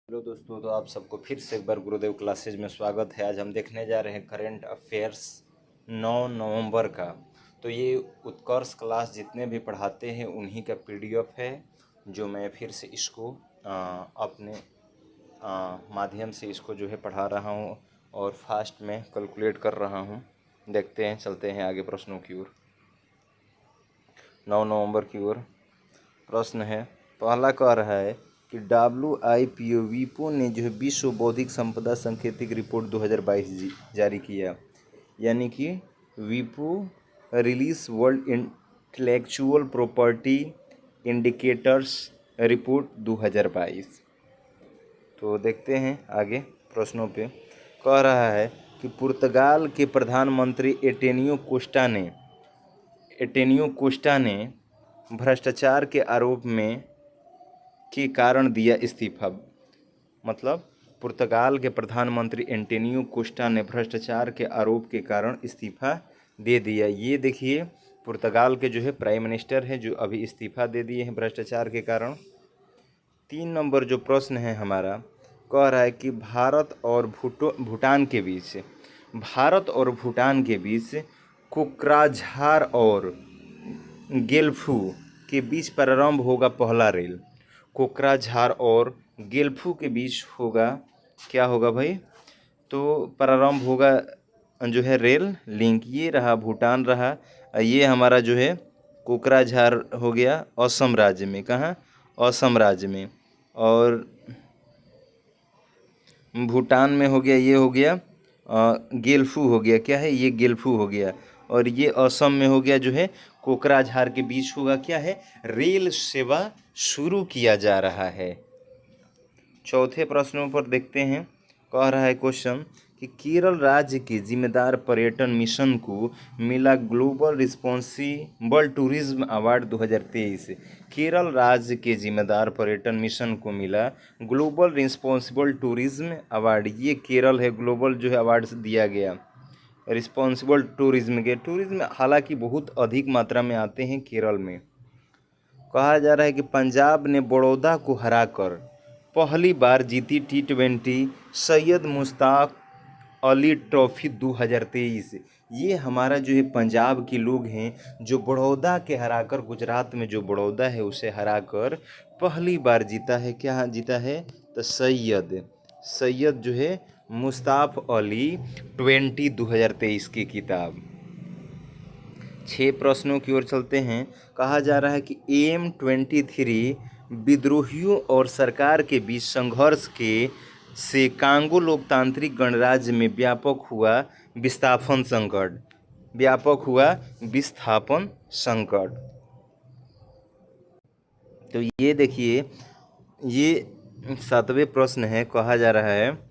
Hello दोस्तों, तो आप सबको फिर से एक बार गुरुदेव क्लासेज में स्वागत है। आज हम देखने जा रहे हैं करंट अफेयर्स 9 नवंबर का। तो ये उत्कर्ष क्लास जितने भी पढ़ाते हैं उन्हीं का पीडीएफ है, जो मैं फिर से इसको अपने माध्यम से इसको जो है पढ़ा रहा हूँ और फास्ट में कैलकुलेट कर रहा हूँ। देखते हैं, चलते हैं आगे प्रश्नों की ओर। 9 नवंबर की ओर प्रश्न है। पहला कह रहा है कि WIPO वीपो ने जो है विश्व बौद्धिक संपदा सांकेतिक रिपोर्ट 2022 जारी किया। यानी कि वीपो release world intellectual property indicators report 2022। तो देखते हैं आगे प्रश्नों पे। कह रहा है कि पुर्तगाल के प्रधानमंत्री एटेनियो कोस्टा ने भ्रष्टाचार के आरोप में के कारण दिया इस्तीफा। मतलब पुर्तगाल के प्रधानमंत्री एंटोनियो कोस्टा ने भ्रष्टाचार के आरोप के कारण इस्तीफा दे दिया। ये देखिए, पुर्तगाल के जो है प्राइम मिनिस्टर है जो अभी इस्तीफा दे दिए हैं भ्रष्टाचार के कारण। 3 नंबर जो प्रश्न है हमारा, कह रहा है कि भारत और भूटान के बीच कोकराझार और गेल्फू के बीच प्रारंभ होगा पहला रेल। कोकराझार और गेल्फू के बीच होगा, क्या होगा भाई? तो प्रारंभ होगा जो है रेल लिंक। ये रहा भूटान रहा, ये हमारा जो है कोकराझार हो गया असम राज्य में। कहाँ? असम राज्य में। और भूटान में हो गया, ये हो गया गेल्फू हो गया। क्या है ये? गेल्फू हो गया। और ये असम में हो गया जो है कोकराझार के बीच होगा, क्या है? रेल सेवा शुरू किया जा रहा है। चौथे प्रश्नों पर देखते हैं। कह रहा है क्वेश्चन कि केरल राज्य के जिम्मेदार पर्यटन मिशन को मिला global responsible tourism award 2023। Kerala राज्य के जिम्मेदार पर्यटन मिशन को मिला ग्लोबल रिस्पॉन्सिबल टूरिज्म अवार्ड। ये केरल है, ग्लोबल जो है अवार्ड दिया गया रिस्पॉन्सिबल टूरिज्म के। टूरिज्म हालांकि बहुत अधिक मात्रा में आते हैं केरल में। कहा जा रहा है कि पंजाब ने बड़ौदा को हराकर पहली बार जीती T20 सैयद मुश्ताक अली ट्रॉफी 2023। ये हमारा जो है पंजाब के लोग हैं जो बड़ौदा के हराकर, गुजरात में जो बड़ौदा है उसे हराकर पहली बार जीता है। क्या जीता है? तो सैयद जो है मुश्ताक अली 2023 की किताब। 6 प्रश्नों की ओर चलते हैं। कहा जा रहा है कि M23 विद्रोहियों और सरकार के बीच संघर्ष के से कांगो लोकतांत्रिक गणराज्य में व्यापक हुआ विस्थापन संकट। तो ये देखिए, ये 7वें प्रश्न है। कहा जा रहा है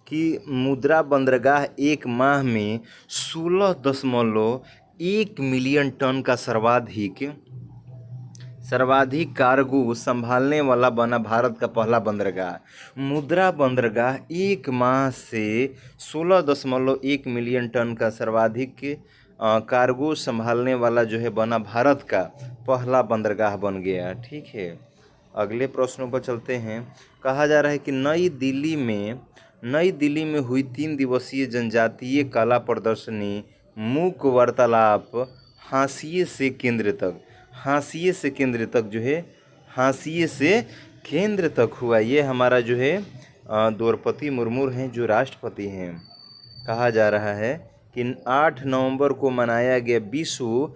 कि मुद्रा बंदरगाह एक माह में 16.1 मिलियन टन का सर्वाधिक कार्गो संभालने वाला बना भारत का पहला बंदरगाह। मुद्रा बंदरगाह एक माह से 16.1 मिलियन टन का सर्वाधिक कार्गो संभालने वाला जो है बना भारत का पहला बंदरगाह बन गया। ठीक है, अगले प्रश्नों पर चलते हैं। कहा जा रहा है कि नई दिल्ली में हुई 3 दिवसीय जनजातीय कला प्रदर्शनी मूक वार्तालाप हाशिए से केंद्र तक हुआ। ये हमारा जो है द्रौपदी मुर्मू हैं जो राष्ट्रपति हैं। कहा जा रहा है कि 8 नवंबर को मनाया गया विश्व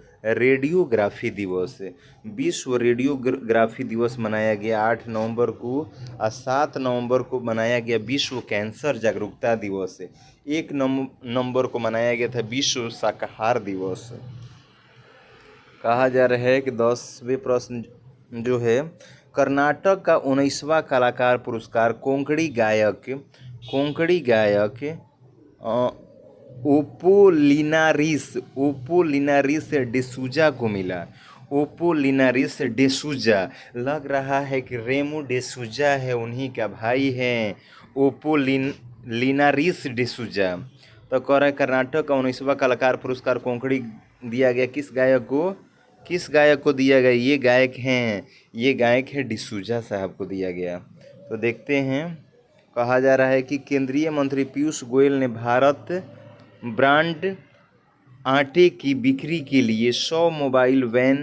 रेडियोग्राफी दिवस मनाया गया 8 नवंबर को। और 7 नवंबर को मनाया गया विश्व कैंसर जागरूकता दिवस। 1 नवंबर को मनाया गया था विश्व शाकाहार दिवस। कहा जा रहा है कि 10वें प्रश्न जो है, कर्नाटक का 19वां कलाकार पुरस्कार कोंकणी गायक ओपोलिनारिस डिसूजा को मिला। ओपोलिनारिस डिसूजा, लग रहा है कि रेमो डिसूजा है, उन्हीं का भाई हैं ओपोलिनारिस डिसूजा। तो कह रहा है कर्नाटक का 19वां कलाकार पुरस्कार कोंकणी दिया गया किस गायक को दिया गया? ये गायक है डिसूजा साहब को दिया गया। तो देखते हैं कहा जा रहा है कि केंद्रीय मंत्री पीयूष गोयल ने भारत ब्रांड आटे की बिक्री के लिए 100 मोबाइल वैन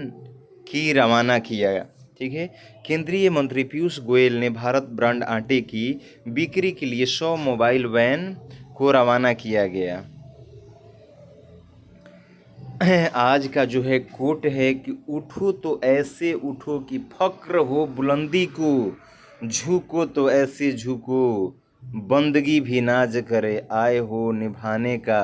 की रवाना किया। ठीक है, केंद्रीय मंत्री पीयूष गोयल ने भारत ब्रांड आटे की बिक्री के लिए 100 मोबाइल वैन को रवाना किया गया। आज का जो है कोट है कि उठो तो ऐसे उठो कि फक्र हो बुलंदी को, झुको तो ऐसे झुको बंदगी भी नाज करे, आए हो निभाने का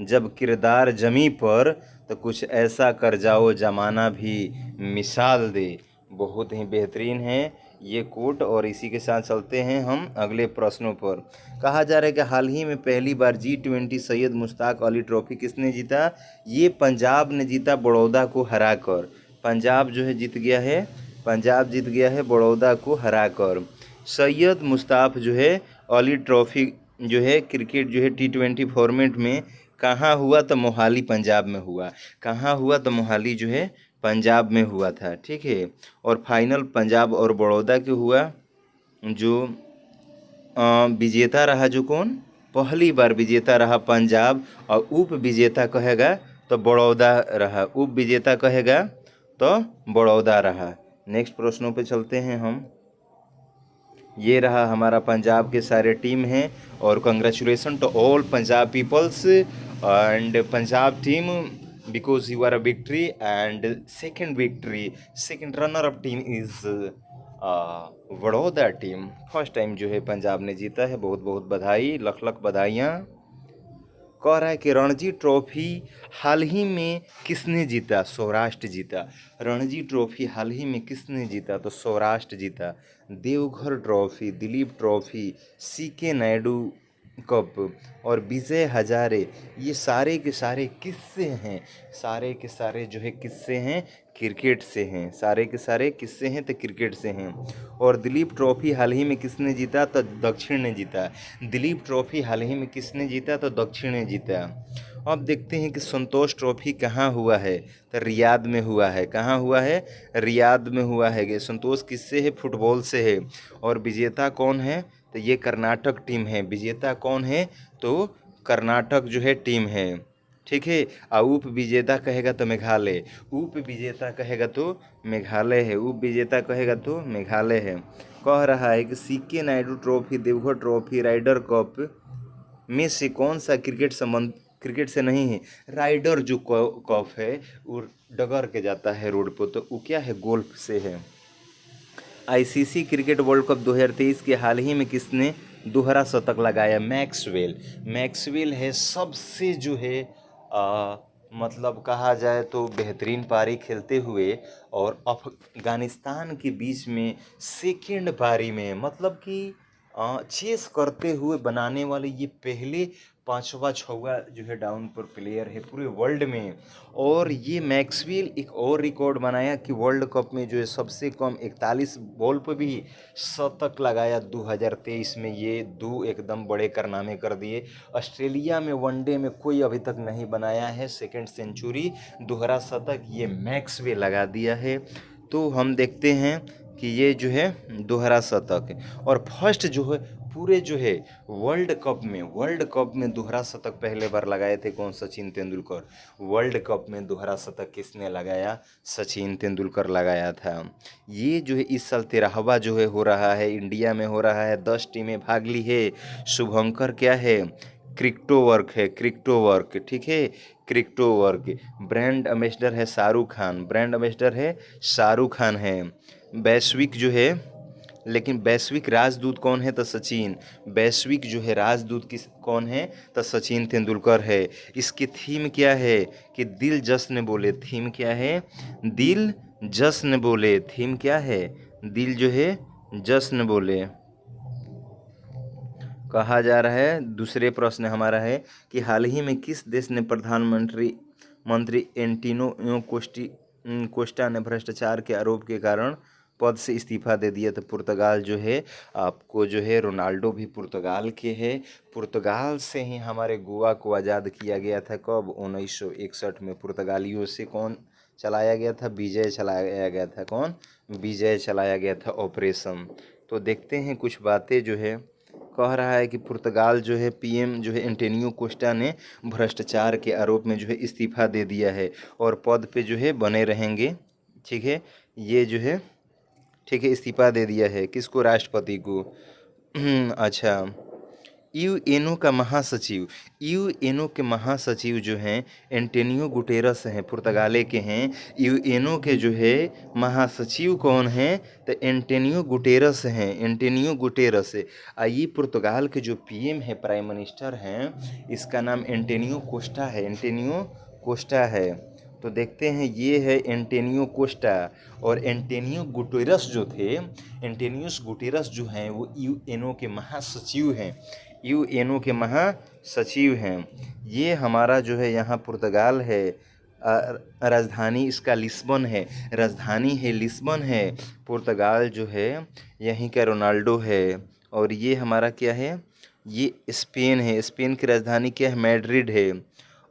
जब किरदार जमी पर, तो कुछ ऐसा कर जाओ जमाना भी मिसाल दे। बहुत ही बेहतरीन है ये कोट। और इसी के साथ चलते हैं हम अगले प्रश्नों पर। कहा जा रहा है कि हाल ही में पहली बार G20 सैयद मुश्ताक अली ट्रॉफी किसने जीता? ये पंजाब ने जीता बड़ौदा को हराकर। पंजाब जो है जीत गया है, पंजाब जीत गया है बड़ौदा को हराकर। सैयद मुश्ताक जो है अली ट्रॉफी जो है क्रिकेट जो है T20 फॉर्मेट में कहाँ हुआ? तो मोहाली पंजाब में हुआ। कहाँ हुआ? तो मोहाली जो है पंजाब में हुआ था। ठीक है, और फाइनल पंजाब और बड़ौदा के हुआ। जो विजेता रहा, जो कौन पहली बार विजेता रहा पंजाब, और उप विजेता कहेगा तो बड़ौदा रहा। उप विजेता कहेगा तो बड़ौदा रहा। नेक्स्ट प्रश्नों पे चलते हैं हम। ये रहा हमारा पंजाब के सारे टीम हैं, और congratulation to all Punjab peoples and Punjab team because you are a victory and second runner up team is Baroda team. First time जो है पंजाब ने जीता है। बहुत बहुत बधाई, लख लख बधाइयाँ। कह रहा है कि रणजी ट्रॉफी हाल ही में किसने जीता? सौराष्ट्र जीता। रणजी ट्रॉफी हाल ही में किसने जीता? तो सौराष्ट्र जीता। Deoghar trophy, Dilip trophy, CK Naidu cup और विजय हजारे, ये सारे के सारे किससे हैं? सारे के सारे जो है किससे हैं? क्रिकेट से हैं। सारे के सारे किससे हैं? तो क्रिकेट से हैं। और दिलीप ट्रॉफी हाल ही में किसने जीता? तो दक्षिण ने जीता। दिलीप ट्रॉफी हाल ही में किसने जीता? तो दक्षिण ने जीता। अब देखते हैं कि संतोष ट्रॉफी कहाँ हुआ है? तो रियाद में हुआ है। कहाँ हुआ है? रियाद में हुआ है। कि संतोष किससे है? फुटबॉल से है। और विजेता कौन है? तो ये कर्नाटक टीम है। विजेता कौन है? तो कर्नाटक जो है टीम है। ठीक है, और उप विजेता कहेगा तो मेघालय। उप विजेता कहेगा तो मेघालय है। उप विजेता कहेगा तो मेघालय है। कह रहा है कि CK Naidu trophy, Deoghar trophy, rider cup में से कौन सा क्रिकेट से नहीं है? राइडर जो कप है वो डगर के जाता है रोड पर, तो वो क्या है? गोल्फ से है। ICC क्रिकेट वर्ल्ड कप 2023 के हाल ही में किसने दोहरा शतक लगाया? मैक्सवेल। मैक्सवेल है सबसे जो है मतलब कहा जाए तो बेहतरीन पारी खेलते हुए, और अफगानिस्तान के बीच में सेकेंड पारी में मतलब कि चेस करते हुए बनाने वाले ये पहले पांचवा छौवा जो है डाउन पर प्लेयर है पूरे वर्ल्ड में। और ये मैक्सवेल एक और रिकॉर्ड बनाया कि वर्ल्ड कप में जो है सबसे कम 41 बॉल पर भी शतक लगाया 2023 में। ये दो एकदम बड़े कारनामे कर दिए। ऑस्ट्रेलिया में वनडे में कोई अभी तक नहीं बनाया है सेकंड सेंचुरी, दोहरा शतक, ये मैक्सवेल लगा दिया है। तो हम देखते हैं कि ये जो है दोहरा शतक है। और फर्स्ट जो है पूरे जो है वर्ल्ड कप में दोहरा शतक पहले बार लगाए थे कौन? सचिन तेंदुलकर। वर्ल्ड कप में दोहरा शतक किसने लगाया? सचिन तेंदुलकर लगाया था। ये जो है इस साल 13वां जो है हो रहा है, इंडिया में हो रहा है। 10 टीमें भाग ली है। शुभंकर क्या है? क्रिप्टोवर्क है। क्रिप्टोवर्क, ठीक है, क्रिप्टोवर्क। ब्रांड एम्बेसडर है शाहरुख खान। ब्रांड एम्बेसडर है शाहरुख खान है। वैश्विक जो है, लेकिन वैश्विक राजदूत कौन है? तो सचिन। वैश्विक जो है राजदूत कौन है? तो सचिन तेंदुलकर है। इसकी थीम क्या है? कि दिल जश्न बोले। थीम क्या है? दिल जश्न बोले। थीम क्या है? दिल जो है जश्न बोले। कहा जा रहा है, दूसरे प्रश्न हमारा है कि हाल ही में किस देश ने मंत्री एंटिनो कोस्टा ने भ्रष्टाचार के आरोप के कारण पद से इस्तीफा दे दिया? तो पुर्तगाल जो है, आपको जो है रोनाल्डो भी पुर्तगाल के है। पुर्तगाल से ही हमारे गोवा को आज़ाद किया गया था। कब? 1961 में। पुर्तगालियों से कौन चलाया गया था? विजय चलाया गया था। कौन? विजय चलाया गया था ऑपरेशन। तो देखते हैं कुछ बातें जो है कह रहा है कि पुर्तगाल जो है पीएम जो है एंटोनियो कोस्टा ने भ्रष्टाचार के आरोप में जो है इस्तीफा दे दिया है और पद पे जो है बने रहेंगे। ठीक है, ये जो है ठीक है इस्तीफा दे दिया है किसको, राष्ट्रपति को। अच्छा, यूएनओ का महासचिव, यूएनओ के महासचिव जो हैं एंटोनियो गुटेरस हैं, पुर्तगाले के हैं। यूएनओ के जो है महासचिव कौन हैं, तो एंटोनियो गुटेरस हैं, एंटोनियो गुटेरस। ये पुर्तगाल के जो पीएम है, प्राइम मिनिस्टर हैं, इसका नाम एंटोनियो कोस्टा है, एंटोनियो कोस्टा है। तो देखते हैं, ये है एंटोनियो कोस्टा। और एंटोनियो गुटेरस जो थे, एंटोनियोस गुटेरस जो हैं वो यूएनओ के महासचिव हैं, यूएनओ के महासचिव हैं। ये हमारा जो है यहाँ पुर्तगाल है, राजधानी इसका लिस्बन है, राजधानी है लिस्बन है। पुर्तगाल जो है यहीं का रोनाल्डो है। और ये हमारा क्या है, ये स्पेन है, स्पेन की राजधानी क्या है, मैड्रिड है।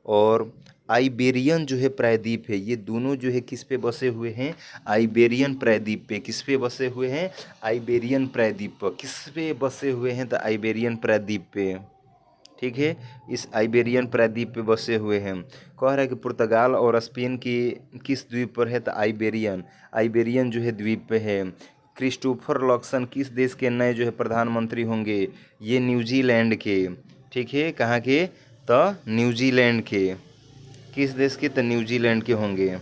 और आइबेरियन जो है प्रायद्वीप है, ये दोनों जो है किस पे बसे हुए हैं, आइबेरियन प्रायद्वीप पे। किस पे बसे हुए हैं, आइबेरियन प्रायद्वीप पर। किस पे बसे हुए हैं, तो आइबेरियन प्रायद्वीप पे। ठीक है, इस आइबेरियन प्रायद्वीप पे बसे हुए हैं। कह रहा है कि पुर्तगाल और स्पेन की किस द्वीप पर है, तो आइबेरियन, आइबेरियन जो है द्वीप पे है। क्रिस्टोफर लक्सन किस देश के नए जो है प्रधानमंत्री होंगे, ये न्यूजीलैंड के। ठीक है, कहाँ के, तो न्यूजीलैंड के। किस देश के, तो न्यूजीलैंड के होंगे।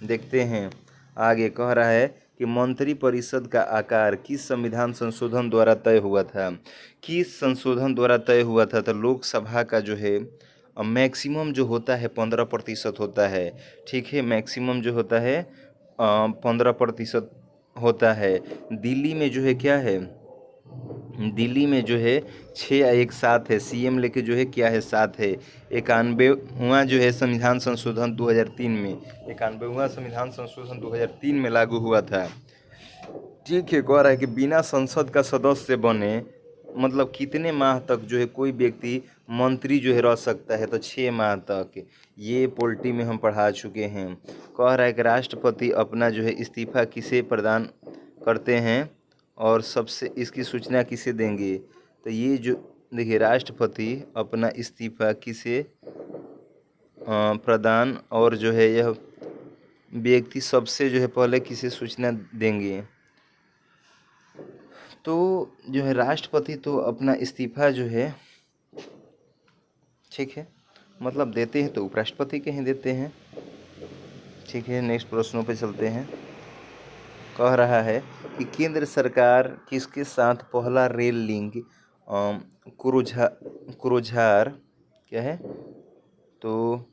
देखते हैं आगे, कह रहा है कि मंत्रिपरिषद का आकार किस संविधान संशोधन द्वारा तय हुआ था, किस संशोधन द्वारा तय हुआ था, तो लोकसभा का जो है मैक्सिमम जो होता है 15% होता है। ठीक है, मैक्सिमम जो होता है 15% होता है। दिल्ली में जो है क्या है, दिल्ली में जो है 6 या 1 7 है, सीएम लेके जो है क्या है, 7 है। 91वां जो है संविधान संशोधन 2003 में, 91वां संविधान संशोधन 2003 में लागू हुआ था। ठीक है, कह रहा है कि बिना संसद का सदस्य बने, मतलब कितने माह तक जो है कोई व्यक्ति मंत्री जो है रह सकता है, तो 6 माह तक। ये पॉलिटी में हम पढ़ा चुके हैं। कह रहा है कि राष्ट्रपति अपना जो है इस्तीफा किसे प्रदान करते हैं और सबसे इसकी सूचना किसे देंगे, तो ये जो देखिए, राष्ट्रपति अपना इस्तीफा किसे प्रदान, और जो है यह व्यक्ति सबसे जो है पहले किसे सूचना देंगे, तो जो है राष्ट्रपति तो अपना इस्तीफा जो है, ठीक है, मतलब देते हैं तो उपराष्ट्रपति के ही देते हैं। ठीक है, नेक्स्ट प्रश्नों पे चलते हैं। कह रहा है कि केंद्र सरकार किसके साथ पहला रेल लिंक क्रोझार क्या है, तो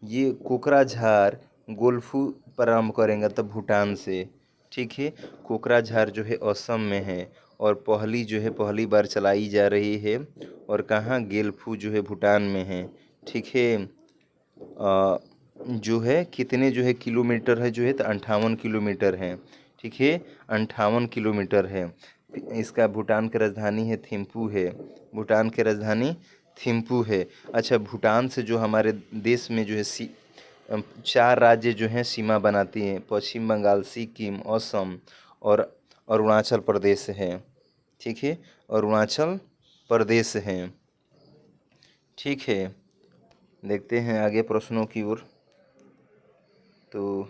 ये कोकराझार गोल्फू प्रारंभ करेंगे, तब भूटान से। ठीक है, कोकराझार जो है असम में है और पहली जो है पहली बार चलाई जा रही है। और कहाँ, गेल्फू जो है भूटान में है। ठीक है, जो है कितने जो है किलोमीटर है, जो है तो 58 किलोमीटर है। ठीक है, 58 किलोमीटर है। इसका भूटान की राजधानी है थिम्पू है, भूटान की राजधानी थिम्पू है। अच्छा, भूटान से जो हमारे देश में जो है 4 राज्य जो हैं सीमा बनाती हैं, पश्चिम बंगाल, सिक्किम, असम और अरुणाचल प्रदेश है। ठीक है, अरुणाचल प्रदेश है। ठीक है, देखते हैं आगे प्रश्नों की ओर। तो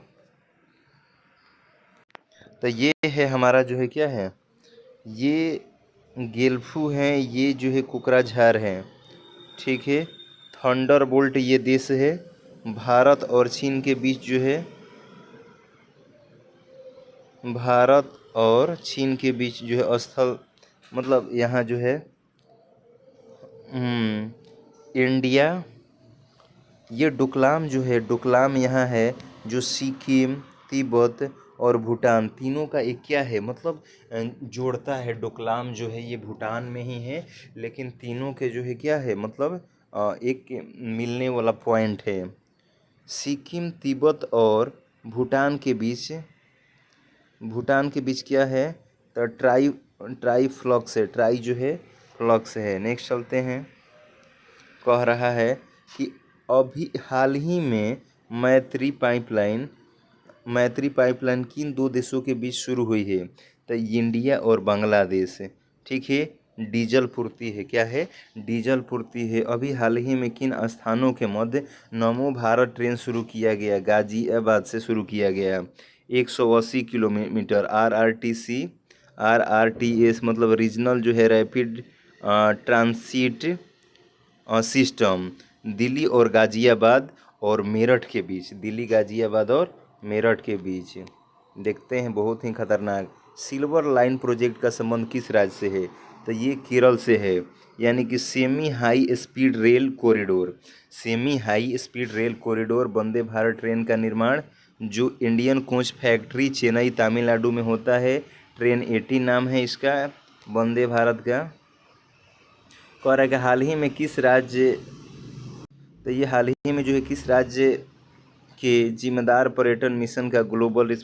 ये है हमारा जो है क्या है, ये गेल्फू है, ये जो है कोकराझार है। ठीक है, थंडरबोल्ट ये देश है। भारत और चीन के बीच जो है, भारत और चीन के बीच जो है स्थल, मतलब यहाँ जो है इंडिया, ये डोकलाम जो है, डोकलाम यहाँ है जो सिक्किम, तिब्बत और भूटान तीनों का एक क्या है, मतलब जोड़ता है। डोकलाम जो है ये भूटान में ही है, लेकिन तीनों के जो है क्या है, मतलब एक मिलने वाला पॉइंट है। सिक्किम, तिब्बत और भूटान के बीच, भूटान के बीच क्या है, तो ट्राई फ्लक्स है, ट्राई जो है फ्लक्स है। नेक्स्ट चलते हैं। कह रहा है कि अभी हाल ही में मैत्री पाइपलाइन किन 2 देशों के बीच शुरू हुई है, तो इंडिया और बांग्लादेश। ठीक है, डीजल पूर्ति है। क्या है? डीजल पूर्ति है। अभी हाल ही में किन स्थानों के मध्य नमो भारत ट्रेन शुरू किया गया? गाजियाबाद से शुरू किया गया। 180 किलोमीटर। RRTS मतलब रीजनल जो है रैपिड ट्रांसिट सिस्टम, दिल्ली और गाजियाबाद और मेरठ के बीच। दिल्ली, गाजियाबाद और मेरठ के बीच। देखते हैं, बहुत ही खतरनाक। सिल्वर लाइन प्रोजेक्ट का संबंध किस राज्य से है? तो ये केरल से है। यानी कि semi high speed rail corridor. Semi high speed rail corridor Vande Bharat train का निर्माण जो Indian coach factory Chennai Tamil Nadu में होता है। ट्रेन 80 नाम है इसका, वंदे भारत का। कह रहा है कि हाल ही में किस राज्य, तो ये हाल ही में जो है किस राज्य के जिम्मेदार पर्यटन मिशन का ग्लोबल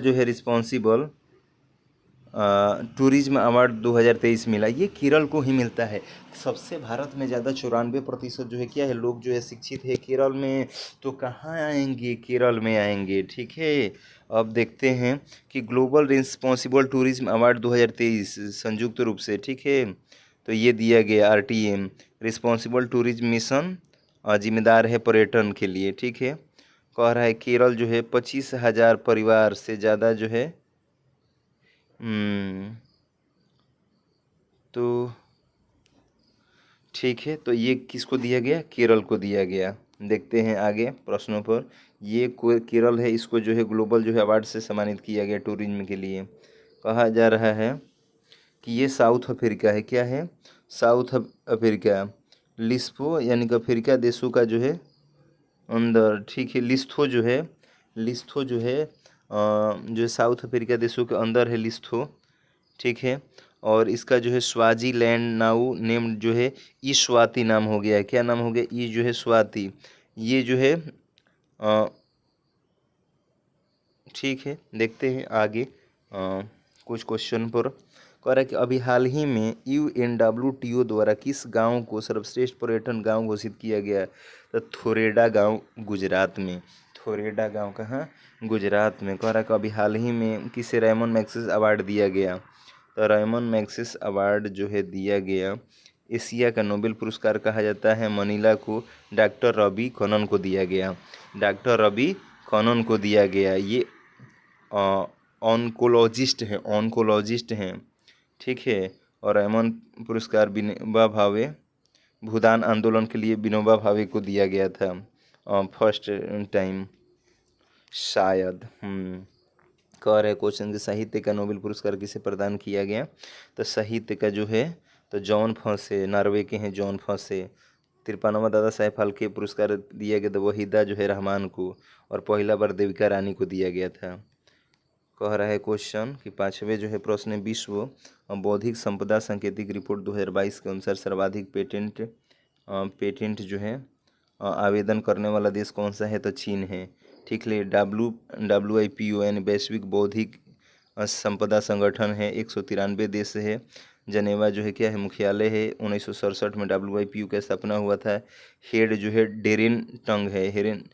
जो है रिस्पॉन्सिबल टूरिज्म अवार्ड 2023 मिला? ये केरल को ही मिलता है। सबसे भारत में ज़्यादा 94% जो है क्या है, लोग जो है शिक्षित है केरल में। तो कहाँ आएंगे? केरल में आएंगे। ठीक है, अब देखते हैं कि ग्लोबल रिस्पॉन्सिबल टूरिज्म अवार्ड 2023 संयुक्त रूप से, ठीक है, तो ये दिया गया RTM रिस्पॉन्सिबल टूरिज्म मिशन, जिम्मेदार है पर्यटन के लिए। ठीक है, कह रहा है केरल जो है 25,000 परिवार से ज़्यादा जो है तो ठीक है, तो ये किसको दिया गया? केरल को दिया गया। देखते हैं आगे प्रश्नों पर। ये केरल है, इसको जो है ग्लोबल जो है अवार्ड से सम्मानित किया गया टूरिज्म के लिए। कहा जा रहा है कि ये साउथ अफ्रीका है। क्या है? South Africa. लिस्पो यानी कि अफ्रीका देशों का जो है अंदर, ठीक है, लिस्थो जो है जो है साउथ अफ्रीका देशों के अंदर है लिस्थो। ठीक है, और इसका जो है स्वाजी लैंड नाउ नेम जो है ई स्वाति नाम हो गया है। क्या नाम हो गया? ई जो है स्वाति। ये जो है ठीक है, देखते हैं आगे कुछ क्वेश्चन पर। कह रहा है कि अभी हाल ही में UNWTO द्वारा किस गांव को सर्वश्रेष्ठ पर्यटन गांव घोषित किया गया? तो थोरेडा गांव गुजरात में। थोरेडा गांव कहाँ? गुजरात में। कह रहा है कि अभी हाल ही में किसे रेमन मैग्सेसे अवार्ड दिया गया? तो रेमन मैग्सेसे अवार्ड जो है दिया गया, एशिया का नोबेल पुरस्कार कहा जाता है, मनीला को डॉक्टर रवि कनन को दिया गया। डॉक्टर रवि कनन को दिया गया। ये ऑन्कोलॉजिस्ट हैं। ठीक है, और रेमन पुरस्कार विनोबा भावे भूदान आंदोलन के लिए विनोबा भावे को दिया गया था फर्स्ट टाइम शायद। कह रहे क्वेश्चन के साहित्य का नोबेल पुरस्कार किसे प्रदान किया गया? तो साहित्य का जो है तो जॉन फॉसे, नॉर्वे के हैं जॉन फॉसे। 53वां दादा साहेब फाल्के पुरस्कार दिया गया था वहीदा जो है रहमान को, और पहला बार देविका रानी को दिया गया था। कह रहा है क्वेश्चन कि 5वें जो है प्रश्न, विश्व बौद्धिक संपदा सांकेतिक रिपोर्ट 2022 के अनुसार सर्वाधिक पेटेंट जो है आवेदन करने वाला देश कौन सा है? तो चीन है। ठीक है, WIPO यानी वैश्विक बौद्धिक संपदा संगठन है, 193 देश है। जनेवा जो है क्या है? मुख्यालय है। 1967 में WIPO का स्थापना हुआ था। हेड जो है डेरिन टंग है, हेरेन।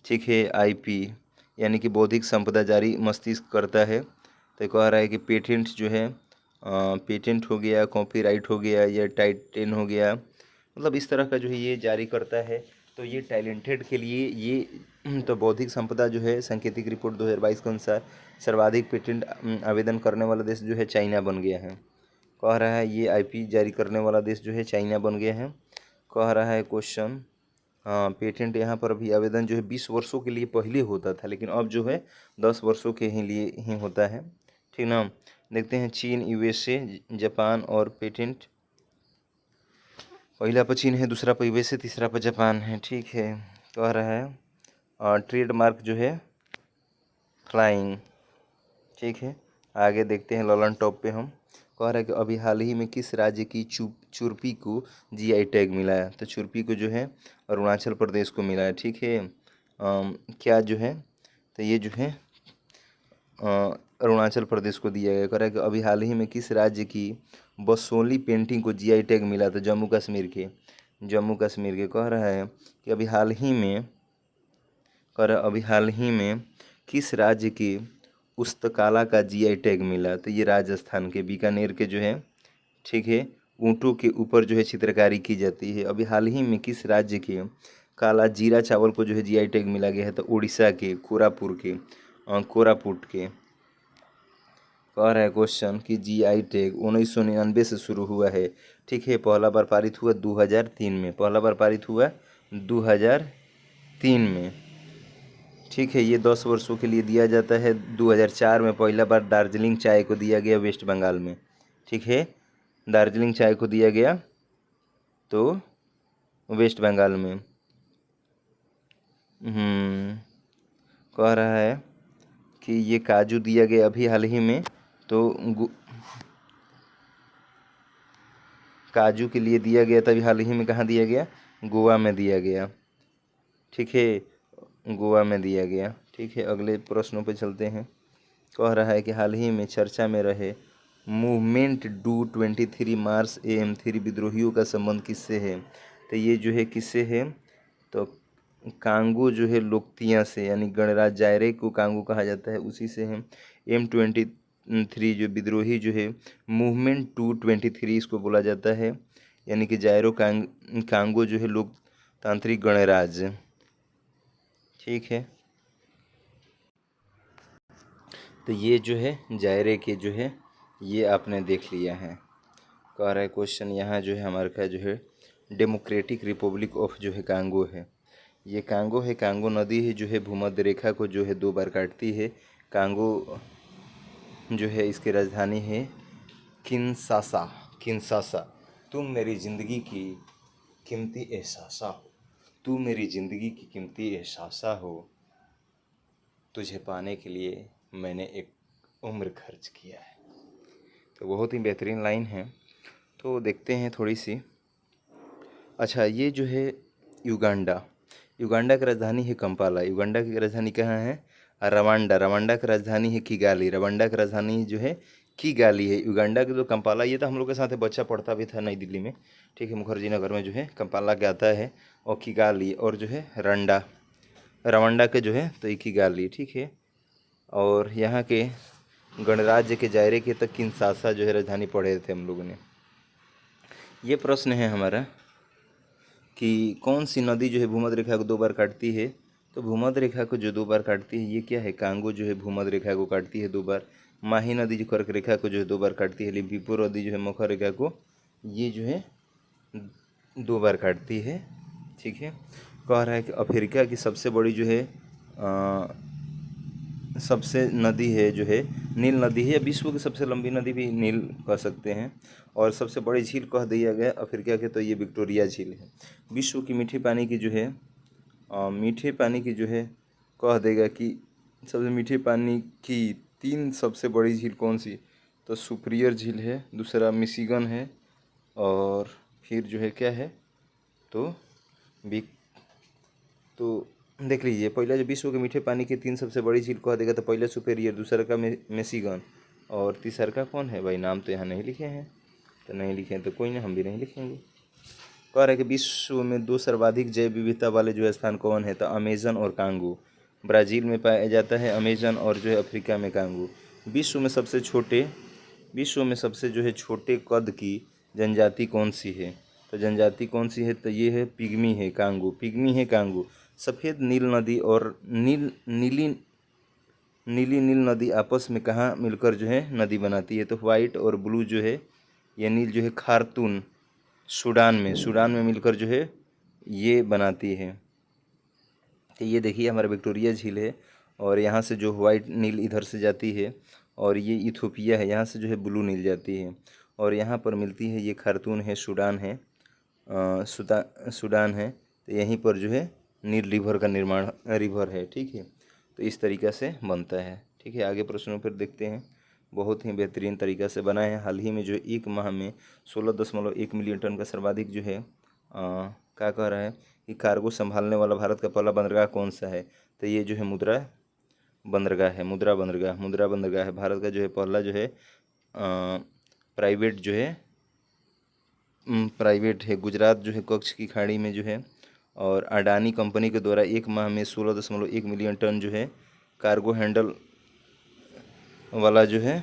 ठीक है, IP यानी कि बौद्धिक संपदा जारी मस्तिष्क करता है। तो कह रहा है कि पेटेंट जो है पेटेंट हो गया, कॉपीराइट हो गया, या टाइटन हो गया, मतलब इस तरह का जो है ये जारी करता है। तो ये टैलेंटेड के लिए ये तो बौद्धिक संपदा जो है सांकेतिक रिपोर्ट 2022 के अनुसार सर्वाधिक पेटेंट आवेदन करने वाला देश जो है चाइना बन गया है। कह रहा है ये IP जारी करने वाला देश जो है चाइना बन गया है। कह रहा है क्वेश्चन, हाँ, पेटेंट यहाँ पर अभी आवेदन जो है 20 वर्षों के लिए पहले होता था, लेकिन अब जो है 10 वर्षों के ही लिए ही होता है। ठीक ना? देखते हैं चीन, USA, जापान और पेटेंट। पहला पर चीन है, दूसरा पर USA, तीसरा पर जापान है। ठीक है, कह रहा है ट्रेडमार्क जो है फ्लाइंग। ठीक है, आगे देखते हैं ललन टॉप पे हम। कह रहा है कि अभी हाल ही में किस राज्य की चुरपी को GI टैग मिला है? तो चुरपी को जो है अरुणाचल प्रदेश को मिला है। ठीक है, क्या जो है तो ये जो है अरुणाचल प्रदेश को दिया गया। कह रहा है कि अभी हाल ही में किस राज्य की बसोली पेंटिंग को GI टैग मिला? तो जम्मू कश्मीर के। कह रहा है कि अभी हाल ही में किस राज्य की पुस्तकाला का जीआई टैग मिला, तो ये राजस्थान के बीकानेर के जो है, ठीक है, ऊँटों के ऊपर जो है चित्रकारी की जाती है। अभी हाल ही में किस राज्य के काला जीरा चावल को जो है जीआई टैग मिला गया है? तो उड़ीसा के कोरापुट के कह रहा है क्वेश्चन कि जीआई टैग 1999 से शुरू हुआ है, ठीक है। पहला बार पारित हुआ 2003 में, पहला बार पारित हुआ 2003 में, ठीक है। ये 10 वर्षों के लिए दिया जाता है। 2004 में पहला बार दार्जिलिंग चाय को दिया गया वेस्ट बंगाल में, ठीक है। दार्जिलिंग चाय को दिया गया तो वेस्ट बंगाल में। कह रहा है कि ये काजू दिया गया अभी हाल ही में, तो काजू के लिए दिया गया, तभी हाल ही में कहाँ दिया गया? गोवा में दिया गया, ठीक है, गोवा में दिया गया, ठीक है। अगले प्रश्नों पे चलते हैं। कह रहा है कि हाल ही में चर्चा में रहे मूवमेंट डू 23 मार्च AM3 विद्रोहियों का संबंध किससे है? तो ये जो है किससे है? तो कांगो जो है लोकतिया से, यानी गणराज्य जायरे को कांगो कहा जाता है, उसी से है। M23 जो विद्रोही जो है, मूवमेंट 223 इसको बोला जाता है, यानी कि जायरो कांगो जो है लोकतांत्रिक गणराज्य, ठीक है। तो ये जो है जायरे के जो है ये आपने देख लिया है। कह रहा है क्वेश्चन यहाँ जो है हमारे का जो है डेमोक्रेटिक रिपब्लिक ऑफ जो है कांगो है। ये कांगो है, कांगो नदी है जो है भूमध्य रेखा को जो है 2 बार काटती है। कांगो जो है इसकी राजधानी है किंशासा। तुम मेरी ज़िंदगी की कीमती एहसासा हो, तू मेरी ज़िंदगी की कीमती एहसासा हो, तुझे पाने के लिए मैंने एक उम्र खर्च किया है। तो बहुत ही बेहतरीन लाइन है। तो देखते हैं थोड़ी सी। अच्छा, ये जो है युगांडा की राजधानी है कंपाला। युगांडा की राजधानी कहाँ है? रवांडा की राजधानी है किगाली। रवांडा की राजधानी जो है किगाली है। युगांडा की तो कंपाला, ये तो हम लोग के साथ बच्चा पढ़ता भी था नई दिल्ली में, ठीक है, मुखर्जी नगर में जो है कंपाला के आता है, और किगाली और जो है रवांडा के जो है तो किगाली, ठीक है। और यहाँ के गणराज्य के दायरे के तक किंशासा जो है राजधानी पढ़े थे हम लोगों ने। ये प्रश्न है हमारा कि कौन सी नदी जो है भूमध्य रेखा को 2 बार काटती है? तो भूमध्य रेखा को जो 2 बार काटती है ये क्या है? कांगो जो है भूमध्य रेखा को काटती है 2 बार। माही नदी जो कर्क रेखा को जो है 2 बार काटती है। लिम्पीपुर नदी जो है मकर रेखा को ये जो है 2 बार काटती है, ठीक है। कह रहा है कि अफ्रीका की सबसे बड़ी जो है सबसे नदी है जो है नील नदी है, या विश्व की सबसे लंबी नदी भी नील कह सकते हैं। और सबसे बड़ी झील कह दिया गया अफ्रीका के, तो ये विक्टोरिया झील है। विश्व की मीठे पानी की जो है मीठे पानी की जो है कह देगा कि सबसे मीठे पानी की 3 सबसे बड़ी झील कौन सी? तो सुपीरियर झील है, दूसरा मिशिगन है, और फिर जो है क्या है तो तो देख लीजिए, पहला जो विश्व के मीठे पानी की 3 सबसे बड़ी झील कह देगा तो पहला सुपेरियर, दूसरा का मिशिगन, और तीसरा का कौन है भाई? नाम तो यहाँ नहीं लिखे हैं, तो नहीं लिखे हैं तो कोई ना, हम भी नहीं लिखेंगे। कह रहा है कि विश्व में 2 सर्वाधिक जैव विविधता वाले जो स्थान कौन है? तो अमेजन और कांगो। ब्राज़ील में पाया जाता है अमेजन, और जो है अफ्रीका में कांगो। विश्व में सबसे जो है छोटे कद की जनजाति कौन सी है? तो जनजाति कौन सी है? तो ये है पिग्मी है कांगो। सफ़ेद नील नदी और नीली नील नदी आपस में कहाँ मिलकर जो है नदी बनाती है? तो वाइट और ब्लू जो है ये नील जो है खार्तून सूडान में मिलकर जो है ये बनाती है। तो ये देखिए हमारा विक्टोरिया झील है, और यहाँ से जो वाइट नील इधर से जाती है, और ये इथोपिया है, यहाँ से जो है ब्लू नील जाती है, और यहाँ पर मिलती है ये खार्तून है, सूडान है, सूडान है। तो यहीं पर जो है नील रिवर का निर्माण रिवर है, ठीक है। तो इस तरीक़ा से बनता है, ठीक है। आगे प्रश्नों पर देखते हैं। बहुत ही बेहतरीन तरीक़ा से बना है। हाल ही में जो एक माह में 16.1 मिलियन टन का सर्वाधिक जो है क्या कह रहा है कि कार्गो संभालने वाला भारत का पहला बंदरगाह कौन सा है? तो ये जो है मुद्रा बंदरगाह है। भारत का जो है पहला जो है प्राइवेट है। गुजरात जो है कच्छ की खाड़ी में जो है, और अडानी कंपनी के द्वारा एक माह में 16.1 मिलियन टन जो है कार्गो हैंडल वाला जो है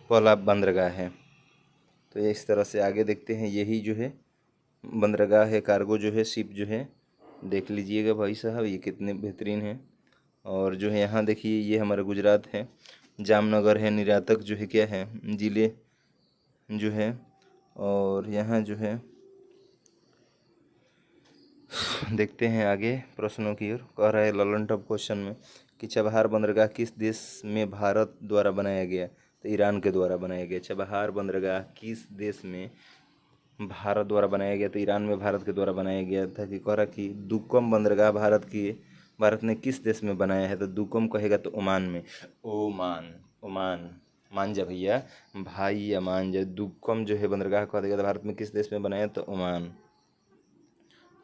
पहला बंदरगाह है। तो ये इस तरह से आगे देखते हैं, यही जो है बंदरगाह है, कार्गो जो है शिप जो है, देख लीजिएगा भाई साहब ये कितने बेहतरीन है। और जो है यहाँ देखिए ये हमारा गुजरात है, जामनगर है, निर्यातक जो है क्या है ज़िले जो है। और यहाँ जो है देखते हैं आगे प्रश्नों की ओर। कह रहा है ललन टॉप क्वेश्चन में कि चबहार बंदरगाह किस देश में भारत द्वारा बनाया गया? तो ईरान के द्वारा बनाया गया। चबहार बंदरगाह किस देश में भारत द्वारा बनाया गया? तो ईरान में भारत के द्वारा बनाया गया था। कि कह रहा कि दुक्कम बंदरगाह भारत ने किस देश में बनाया है? तो दुक्कम कहेगा तो ओमान में। ओमान, ओमान मान जा भैया, भाई या मान जा। दुक्कम जो है बंदरगाह कह देगा तो भारत में किस देश में बनाया? तो ओमान।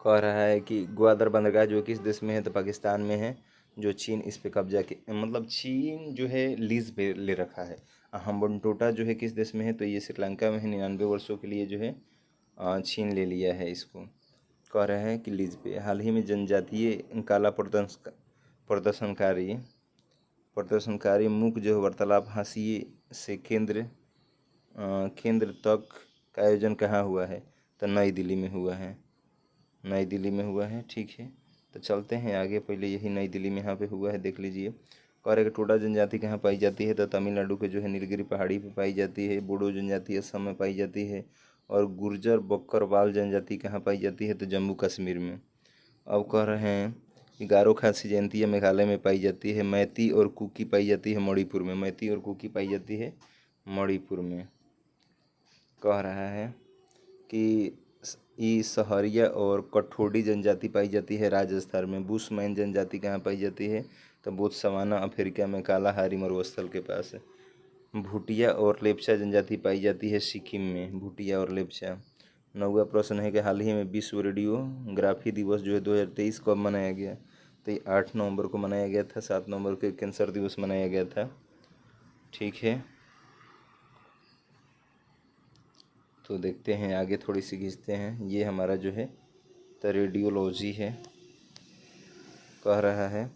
कह रहा है कि ग्वादर बंदरगाह जो किस देश में है? तो पाकिस्तान में है, जो चीन इस पे कब्जा के मतलब चीन जो है लीज पे ले रखा है। हम्बनटोटा जो है किस देश में है? तो ये श्रीलंका में है। 99 वर्षों के लिए जो है चीन ले लिया है इसको। कह रहे हैं कि लीज पे। हाल ही में जनजातीय काला प्रदर्शनकारी प्रदर्शनकारी मूक जो है वार्तालाप हाशिए से केंद्र तक का आयोजन कहाँ हुआ है? तो नई दिल्ली में हुआ है। नई दिल्ली में हुआ है, ठीक है। तो चलते हैं आगे, पहले यही नई दिल्ली में यहाँ पे हुआ है, देख लीजिए। कह रहे कि टोडा जनजाति कहाँ पाई जाती है? तो तमिलनाडु के जो है नीलगिरी पहाड़ी पे पाई जाती है। बोडो जनजाति असम में पाई जाती है। और गुर्जर बकरवाल जनजाति कहाँ पाई जाती है? तो जम्मू कश्मीर में। अब कह रहे हैं कि गारो खासी जयंतिया मेघालय में पाई जाती है। मैती और कुकी पाई जाती है मणिपुर में। मैती और कुकी पाई जाती है मणिपुर में। कह रहा है कि ई सहरिया और कठोडी जनजाति पाई जाती है राजस्थान में। बुशमैन जनजाति कहाँ पाई जाती है? तो बोत्सवाना अफ्रीका में, कालाहारी मरुस्थल के पास। भूटिया और लेप्चा जनजाति पाई जाती है सिक्किम में। भूटिया और लेप्चा। 9वां प्रश्न है कि हाल ही में विश्व रेडियोग्राफी दिवस जो है 2023 कब मनाया गया? तो ये 8 नवंबर को मनाया गया था। 7 नवंबर को कैंसर दिवस मनाया गया था, ठीक है। तो देखते हैं आगे, थोड़ी सी खींचते हैं। ये हमारा जो है तो रेडियोलॉजी है। कह रहा है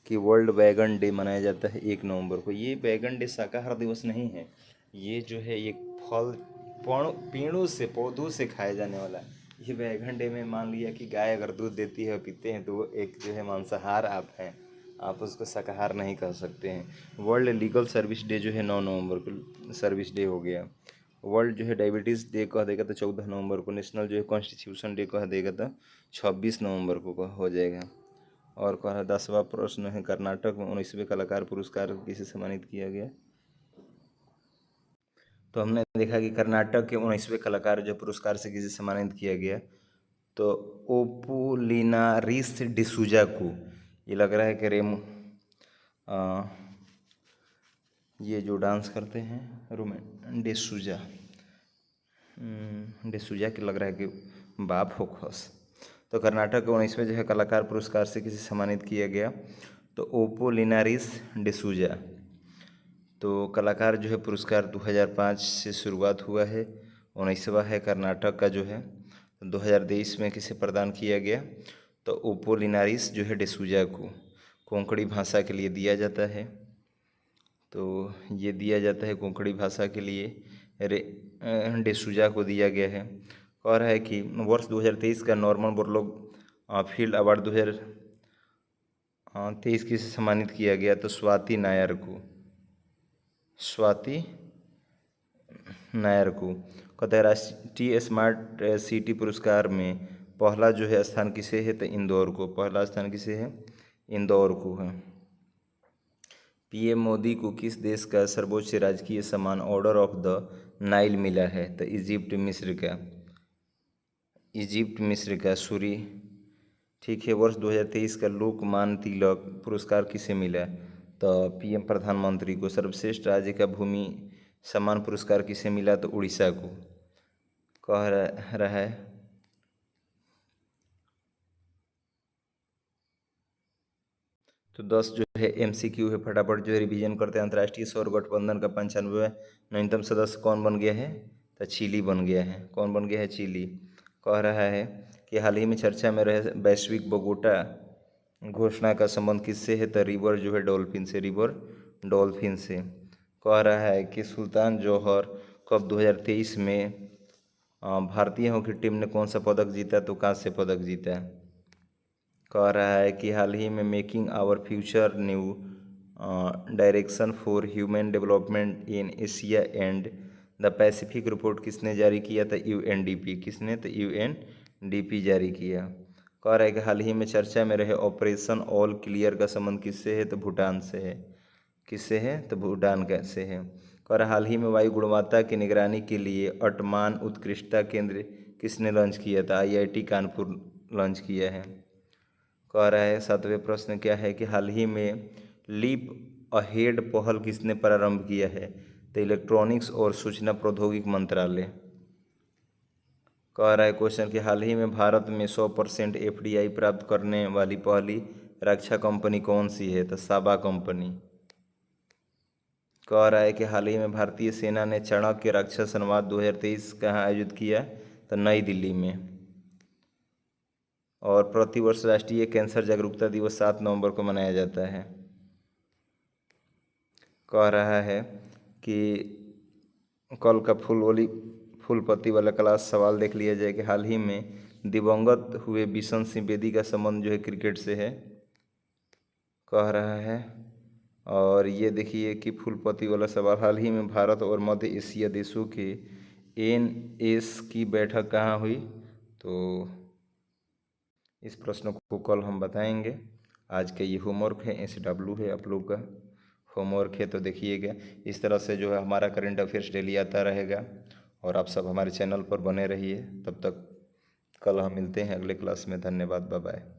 कि वर्ल्ड बैगन डे मनाया जाता है 1 नवंबर को। ये बैगन डे शाकाहार दिवस नहीं है, ये जो है एक फल पेड़ों से, पौधों से खाया जाने वाला है। ये बैगन डे में मान लिया कि गाय अगर दूध देती है और पीते हैं तो वो एक जो है मांसाहार आप हैं, आप उसको शाकाहार नहीं कह सकते हैं। वर्ल्ड लीगल सर्विस डे जो है 9 नवंबर को सर्विस डे हो गया। वर्ल्ड जो है डायबिटीज़ डे कह देगा तो 14 नवंबर को। नेशनल जो है कॉन्स्टिट्यूशन डे कह देगा तो 26 नवंबर को हो जाएगा। और कह रहा 10वां प्रश्न है कर्नाटक में 19वें कलाकार पुरस्कार किसे सम्मानित किया गया? तो हमने देखा कि कर्नाटक के 19वें कलाकार जो पुरस्कार से किसे सम्मानित किया गया? तो ओपुलिनारिस डिसूजा को। ये लग रहा है कि ये जो डांस करते हैं रोमन डिसूजा, डिसूजा के लग रहा है कि बाप हो खुश। तो कर्नाटक के 19वें जो है कलाकार पुरस्कार से किसे सम्मानित किया गया? तो ओपो लिनारिस डिसूजा। तो कलाकार जो है पुरस्कार 2005 से शुरुआत हुआ है, 19वां है कर्नाटक का जो है। 2023 में किसे प्रदान किया गया? तो ओपो लिनारिस जो है डिसूजा को कोंकणी भाषा के लिए दिया जाता है। तो ये दिया जाता है कोंकणी भाषा के लिए, डिसूजा को दिया गया है। कह रहा है कि वर्ष 2023 का नॉर्मन बोरलॉग फील्ड अवार्ड 2023 किसे सम्मानित किया गया? तो स्वाति नायर को। स्वाति नायर को। कहता है राष्ट्रीय स्मार्ट सिटी पुरस्कार में पहला जो है स्थान किसे है? तो इंदौर को। पहला स्थान किसे है? इंदौर को है। पीएम मोदी को किस देश का सर्वोच्च राजकीय सम्मान ऑर्डर ऑफ द नाइल मिला है? तो इजिप्ट मिस्र का सूरी, ठीक है। वर्ष 2023 का लोकमान्य तिलक पुरस्कार किसे मिला? तो पीएम प्रधानमंत्री को। सर्वश्रेष्ठ राज्य का भूमि सम्मान पुरस्कार किसे मिला? तो उड़ीसा को। कह रहा है तो 10 जो है एमसीक्यू है, फटाफट जो है रिवीजन करते हैं। अंतर्राष्ट्रीय सौर गठबंधन का 95वां न्यूनतम सदस्य कौन बन गया है? तो चिली बन गया है। कौन बन गया है? चिली। कह रहा है कि हाल ही में चर्चा में रहे वैश्विक बोगोटा घोषणा का संबंध किससे है? तो रिवर जो है डॉल्फिन से, रिवर डॉल्फिन से। कह रहा है कि सुल्तान जौहर कप 2023 में भारतीय हॉकी टीम ने कौन सा पदक जीता, तो कांस्य पदक जीता। कह रहा है कि हाल ही में making our future new direction for human development in Asia and the Pacific report किसने जारी किया था, यूएनडीपी। किसने, तो यूएनडीपी जारी किया। कह रहा है कि हाल ही में चर्चा में रहे ऑपरेशन ऑल क्लियर का संबंध किससे है, तो भूटान से है। किससे है, तो भूटान का से है। कह रहा हाल ही में वायु गुणवत्ता की निगरानी के लिए अटमान उत्कृष्टता केंद्र किसने लॉन्च किया था, आईआईटी कानपुर लॉन्च किया है। कह रहा है 7वें प्रश्न क्या है कि हाल ही में लीप अहेड पहल किसने प्रारंभ किया है, तो इलेक्ट्रॉनिक्स और सूचना प्रौद्योगिकी मंत्रालय। कह रहा है क्वेश्चन कि हाल ही में भारत में 100% एफडीआई प्राप्त करने वाली पहली रक्षा कंपनी कौन सी है, तो साबा कंपनी। कह रहा है कि हाल ही में भारतीय सेना ने चाणक्य रक्षा संवाद 2023 कहाँ आयोजित किया, तो नई दिल्ली में। और प्रतिवर्ष राष्ट्रीय कैंसर जागरूकता दिवस 7 नवंबर को मनाया जाता है। कह रहा है कि कल का फूलपति वाला क्लास सवाल देख लिया जाए कि हाल ही में दिवंगत हुए बिशन सिंह बेदी का संबंध जो है क्रिकेट से है, कह रहा है। और ये देखिए कि फूलपति वाला सवाल, हाल ही में भारत और मध्य एशिया देशों के एनएस की बैठक कहाँ हुई, तो इस प्रश्न को कल हम बताएंगे। आज के ये होमवर्क है, SW है, आप लोग का होमवर्क है, तो देखिएगा। इस तरह से जो है हमारा करंट अफेयर्स डेली आता रहेगा और आप सब हमारे चैनल पर बने रहिए। तब तक कल हम मिलते हैं अगले क्लास में। धन्यवाद, बाय बाय।